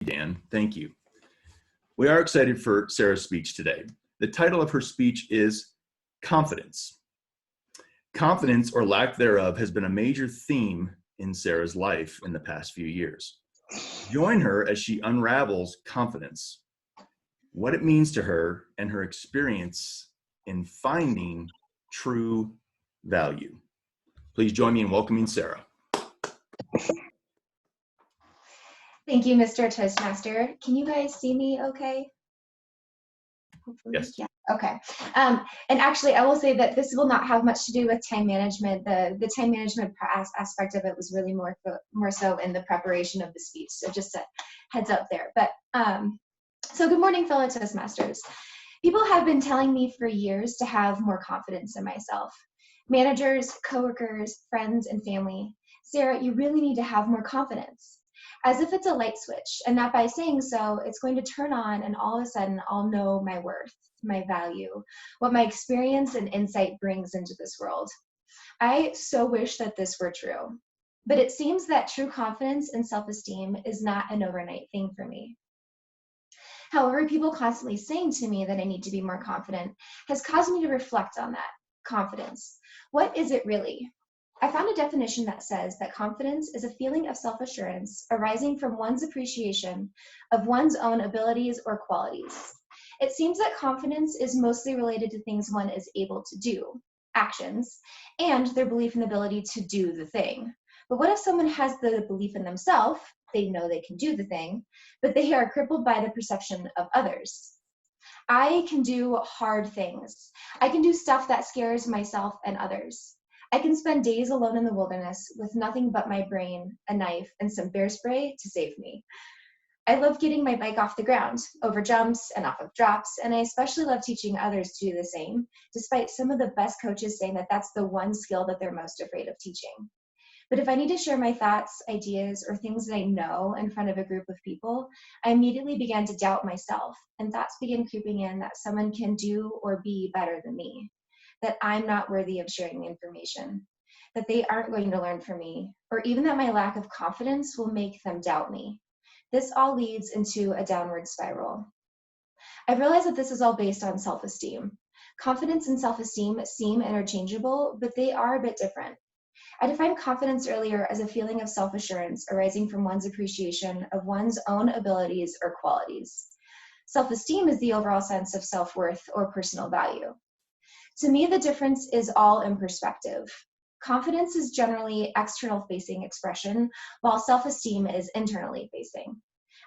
Dan. Thank you. We are excited for Sarah's speech today. The title of her speech is Confidence. Confidence, or lack thereof, has been a major theme in Sarah's life in the past few years. Join her as she unravels confidence, what it means to her, and her experience in finding true value. Please join me in welcoming Sarah. Thank you, Mr. Toastmaster. Can you guys see me okay? Hopefully. Yes. Yeah. Okay. And actually, I will say that this will not have much to do with time management. The time management aspect of it was really more so in the preparation of the speech. So just a heads up there. But so good morning, fellow Toastmasters. People have been telling me for years to have more confidence in myself. Managers, coworkers, friends, and family. Sarah, you really need to have more confidence. As if it's a light switch, and that by saying so, it's going to turn on and all of a sudden I'll know my worth, my value, what my experience and insight brings into this world. I so wish that this were true, but it seems that true confidence and self-esteem is not an overnight thing for me. However, people constantly saying to me that I need to be more confident has caused me to reflect on that confidence. What is it really? I found a definition that says that confidence is a feeling of self-assurance arising from one's appreciation of one's own abilities or qualities. It seems that confidence is mostly related to things one is able to do, actions, and their belief in the ability to do the thing. But what if someone has the belief in themselves, they know they can do the thing, but they are crippled by the perception of others? I can do hard things. I can do stuff that scares myself and others. I can spend days alone in the wilderness with nothing but my brain, a knife, and some bear spray to save me. I love getting my bike off the ground, over jumps and off of drops, and I especially love teaching others to do the same, despite some of the best coaches saying that that's the one skill that they're most afraid of teaching. But if I need to share my thoughts, ideas, or things that I know in front of a group of people, I immediately began to doubt myself, and thoughts began creeping in that someone can do or be better than me, that I'm not worthy of sharing the information, that they aren't going to learn from me, or even that my lack of confidence will make them doubt me. This all leads into a downward spiral. I realize that this is all based on self-esteem. Confidence and self-esteem seem interchangeable, but they are a bit different. I defined confidence earlier as a feeling of self-assurance arising from one's appreciation of one's own abilities or qualities. Self-esteem is the overall sense of self-worth or personal value. To me, the difference is all in perspective. Confidence is generally external facing expression, while self-esteem is internally facing.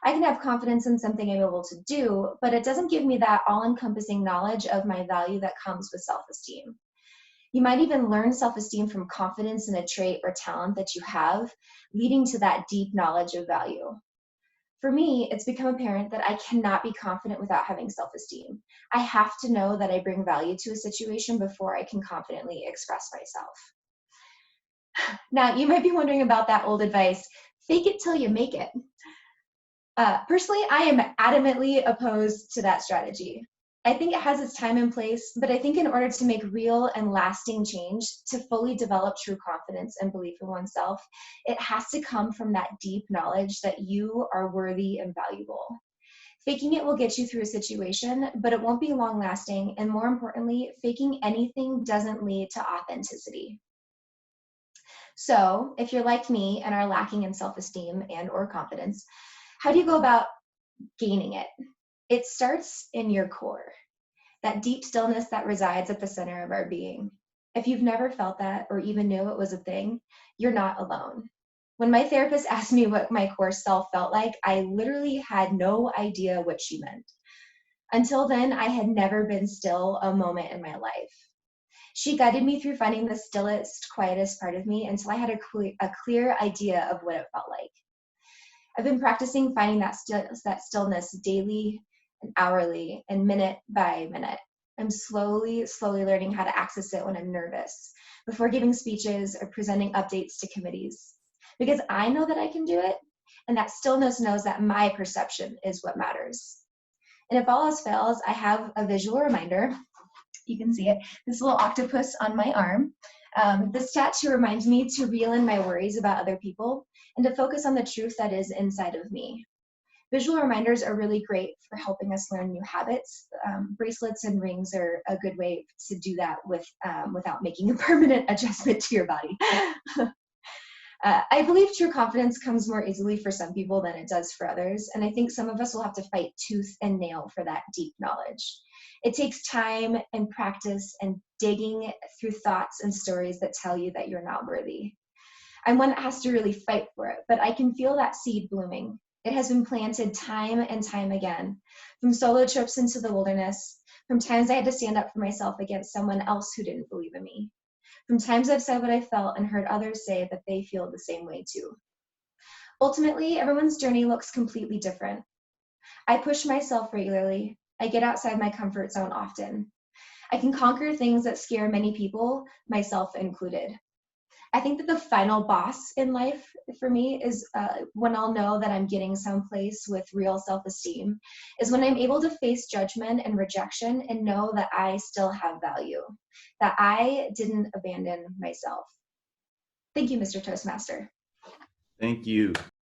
I can have confidence in something I'm able to do, but it doesn't give me that all-encompassing knowledge of my value that comes with self-esteem. You might even learn self-esteem from confidence in a trait or talent that you have, leading to that deep knowledge of value. For me, it's become apparent that I cannot be confident without having self-esteem. I have to know that I bring value to a situation before I can confidently express myself. Now, you might be wondering about that old advice, fake it till you make it. Personally, I am adamantly opposed to that strategy. I think it has its time and place, but I think in order to make real and lasting change, to fully develop true confidence and belief in oneself, it has to come from that deep knowledge that you are worthy and valuable. Faking it will get you through a situation, but it won't be long lasting, and more importantly, faking anything doesn't lead to authenticity. So, if you're like me and are lacking in self-esteem and or confidence, how do you go about gaining it? It starts in your core, that deep stillness that resides at the center of our being. If you've never felt that or even knew it was a thing, you're not alone. When my therapist asked me what my core self felt like, I literally had no idea what she meant. Until then, I had never been still a moment in my life. She guided me through finding the stillest, quietest part of me until I had a clear idea of what it felt like. I've been practicing finding that stillness daily and hourly and minute by minute. I'm slowly learning how to access it when I'm nervous, before giving speeches or presenting updates to committees. Because I know that I can do it, and that stillness knows that my perception is what matters. And if all else fails, I have a visual reminder. You can see it, this little octopus on my arm. This tattoo reminds me to reel in my worries about other people and to focus on the truth that is inside of me. Visual reminders are really great for helping us learn new habits. Bracelets and rings are a good way to do that without making a permanent adjustment to your body. I believe true confidence comes more easily for some people than it does for others, and I think some of us will have to fight tooth and nail for that deep knowledge. It takes time and practice and digging through thoughts and stories that tell you that you're not worthy. I'm one that has to really fight for it, but I can feel that seed blooming. It has been planted time and time again, from solo trips into the wilderness, from times I had to stand up for myself against someone else who didn't believe in me, from times I've said what I felt and heard others say that they feel the same way too. Ultimately, everyone's journey looks completely different. I push myself regularly. I get outside my comfort zone often. I can conquer things that scare many people, myself included. I think that the final boss in life for me is when I'll know that I'm getting someplace with real self-esteem, is when I'm able to face judgment and rejection and know that I still have value, that I didn't abandon myself. Thank you, Mr. Toastmaster. Thank you.